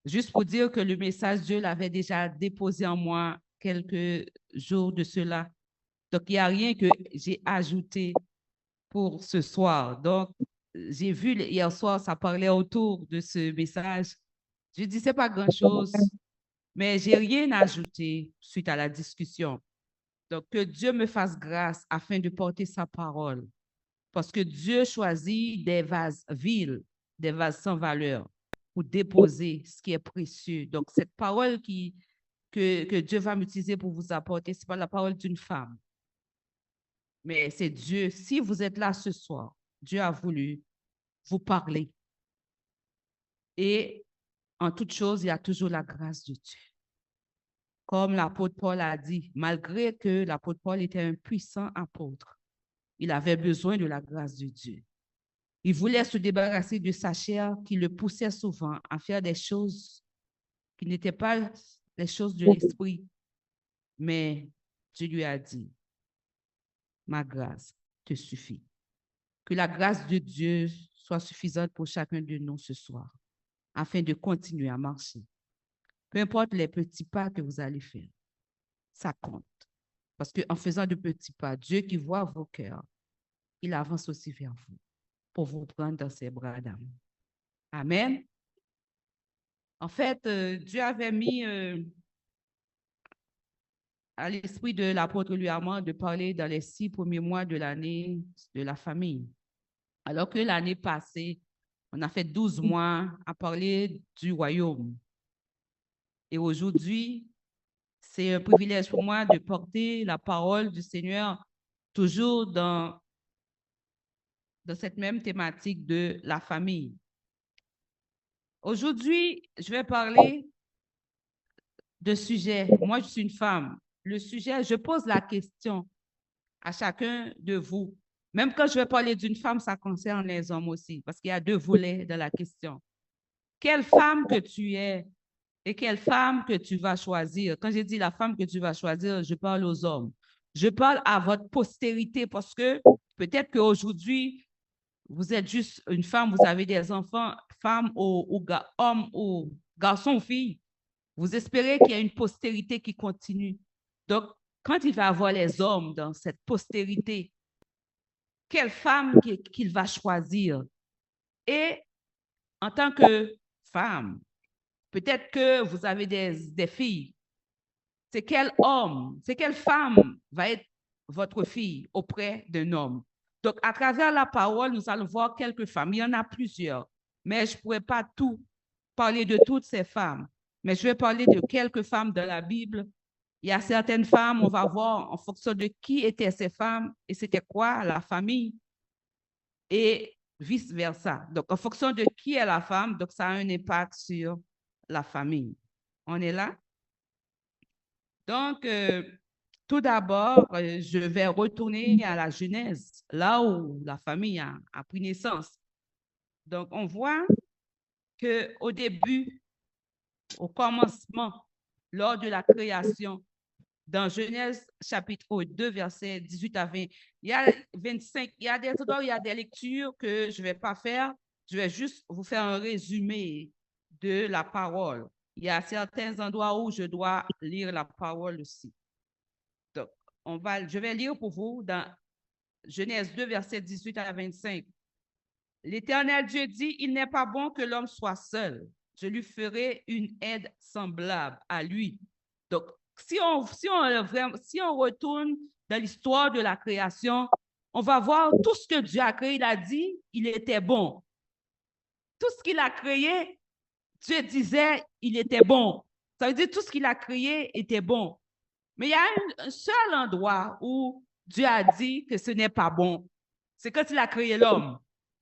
Juste pour dire que le message, Dieu l'avait déjà déposé en moi quelques jours de cela. Donc, il n'y a rien que j'ai ajouté pour ce soir. Donc, j'ai vu hier soir, ça parlait autour de ce message. Je dis, c'est pas grand-chose, mais j'ai rien ajouté suite à la discussion. Donc, que Dieu me fasse grâce afin de porter sa parole. Parce que Dieu choisit des vases vides, des vases sans valeur, pour déposer ce qui est précieux. Donc, cette parole que Dieu va m'utiliser pour vous apporter, ce n'est pas la parole d'une femme, mais c'est Dieu. Si vous êtes là ce soir, Dieu a voulu vous parler. Et en toute chose, il y a toujours la grâce de Dieu. Comme l'apôtre Paul a dit, malgré que l'apôtre Paul était un puissant apôtre, il avait besoin de la grâce de Dieu. Il voulait se débarrasser de sa chair qui le poussait souvent à faire des choses qui n'étaient pas les choses de l'esprit. Mais Dieu lui a dit, ma grâce te suffit. Que la grâce de Dieu soit suffisante pour chacun de nous ce soir, afin de continuer à marcher. Peu importe les petits pas que vous allez faire, ça compte. Parce qu'en faisant de petits pas, Dieu qui voit vos cœurs, il avance aussi vers vous pour vous prendre dans ses bras d'amour. Amen. En fait, Dieu avait mis à l'esprit de l'apôtre Louis Armand de parler dans les 6 premiers mois de l'année de la famille. Alors que l'année passée, on a fait 12 mois à parler du royaume. Et aujourd'hui, c'est un privilège pour moi de porter la parole du Seigneur toujours dans cette même thématique de la famille. Aujourd'hui, je vais parler de sujet. Moi, je suis une femme. Le sujet, je pose la question à chacun de vous. Même quand je vais parler d'une femme, ça concerne les hommes aussi, parce qu'il y a 2 volets dans la question. Quelle femme que tu es et quelle femme que tu vas choisir? Quand je dis la femme que tu vas choisir, je parle aux hommes. Je parle à votre postérité parce que peut-être qu'aujourd'hui, vous êtes juste une femme, vous avez des enfants, femmes ou hommes ou garçons ou filles. Vous espérez qu'il y a une postérité qui continue. Donc, quand il va avoir les hommes dans cette postérité, quelle femme qu'il va choisir? Et en tant que femme, peut-être que vous avez des filles. C'est quel homme, c'est quelle femme va être votre fille auprès d'un homme? Donc, à travers la parole, nous allons voir quelques femmes. Il y en a plusieurs, mais je ne pourrais pas tout parler de toutes ces femmes. Mais je vais parler de quelques femmes dans la Bible. Il y a certaines femmes, on va voir en fonction de qui étaient ces femmes et c'était quoi la famille et vice-versa. Donc, en fonction de qui est la femme, donc ça a un impact sur la famille. On est là? Donc, tout d'abord, je vais retourner à la Genèse, là où la famille a pris naissance. Donc, on voit qu'au début, au commencement, lors de la création, dans Genèse chapitre 2, versets 18 à 20, il y a 25, il y a des lectures que je ne vais pas faire. Je vais juste vous faire un résumé de la parole. Il y a certains endroits où je dois lire la parole aussi. Donc, je vais lire pour vous dans Genèse 2, versets 18 à 25. L'Éternel Dieu dit, il n'est pas bon que l'homme soit seul. Je lui ferai une aide semblable à lui. Donc, si on retourne dans l'histoire de la création, on va voir tout ce que Dieu a créé. Il a dit, il était bon. Tout ce qu'il a créé, Dieu disait, il était bon. Ça veut dire tout ce qu'il a créé était bon. Mais il y a un seul endroit où Dieu a dit que ce n'est pas bon. C'est quand il a créé l'homme.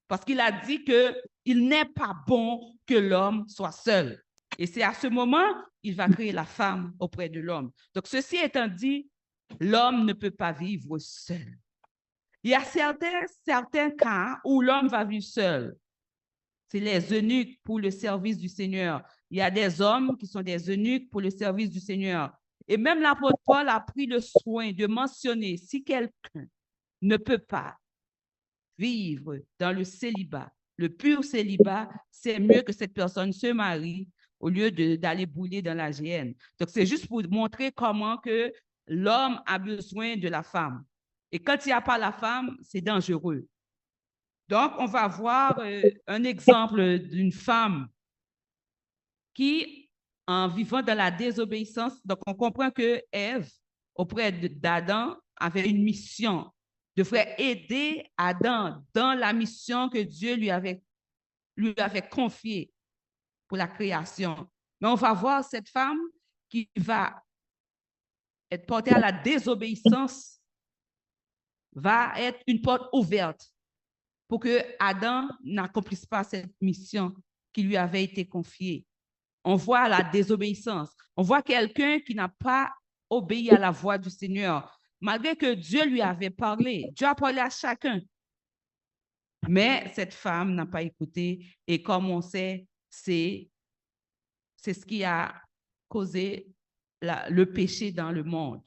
Parce qu'il a dit qu'il n'est pas bon que l'homme soit seul. Et c'est à ce moment qu'il va créer la femme auprès de l'homme. Donc, ceci étant dit, l'homme ne peut pas vivre seul. Il y a certains cas où l'homme va vivre seul. C'est les eunuques pour le service du Seigneur. Il y a des hommes qui sont des eunuques pour le service du Seigneur. Et même l'apôtre Paul a pris le soin de mentionner si quelqu'un ne peut pas vivre dans le célibat, le pur célibat, c'est mieux que cette personne se marie au lieu d'aller bouler dans la géhenne. Donc, c'est juste pour montrer comment que l'homme a besoin de la femme. Et quand il n'y a pas la femme, c'est dangereux. Donc, on va voir un exemple d'une femme qui, en vivant dans la désobéissance, donc on comprend que Ève, auprès d'Adam, avait une mission, devrait aider Adam dans la mission que Dieu lui avait confiée pour la création. Mais on va voir cette femme qui va être portée à la désobéissance, va être une porte ouverte pour que Adam n'accomplisse pas cette mission qui lui avait été confiée. On voit la désobéissance. On voit quelqu'un qui n'a pas obéi à la voix du Seigneur, malgré que Dieu lui avait parlé. Dieu a parlé à chacun. Mais cette femme n'a pas écouté. Et comme on sait, c'est ce qui a causé le péché dans le monde.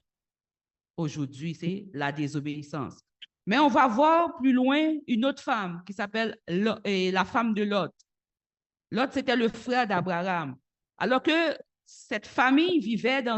Aujourd'hui, c'est la désobéissance. Mais on va voir plus loin une autre femme qui s'appelle la femme de Lot. Lot, c'était le frère d'Abraham. Alors que cette famille vivait dans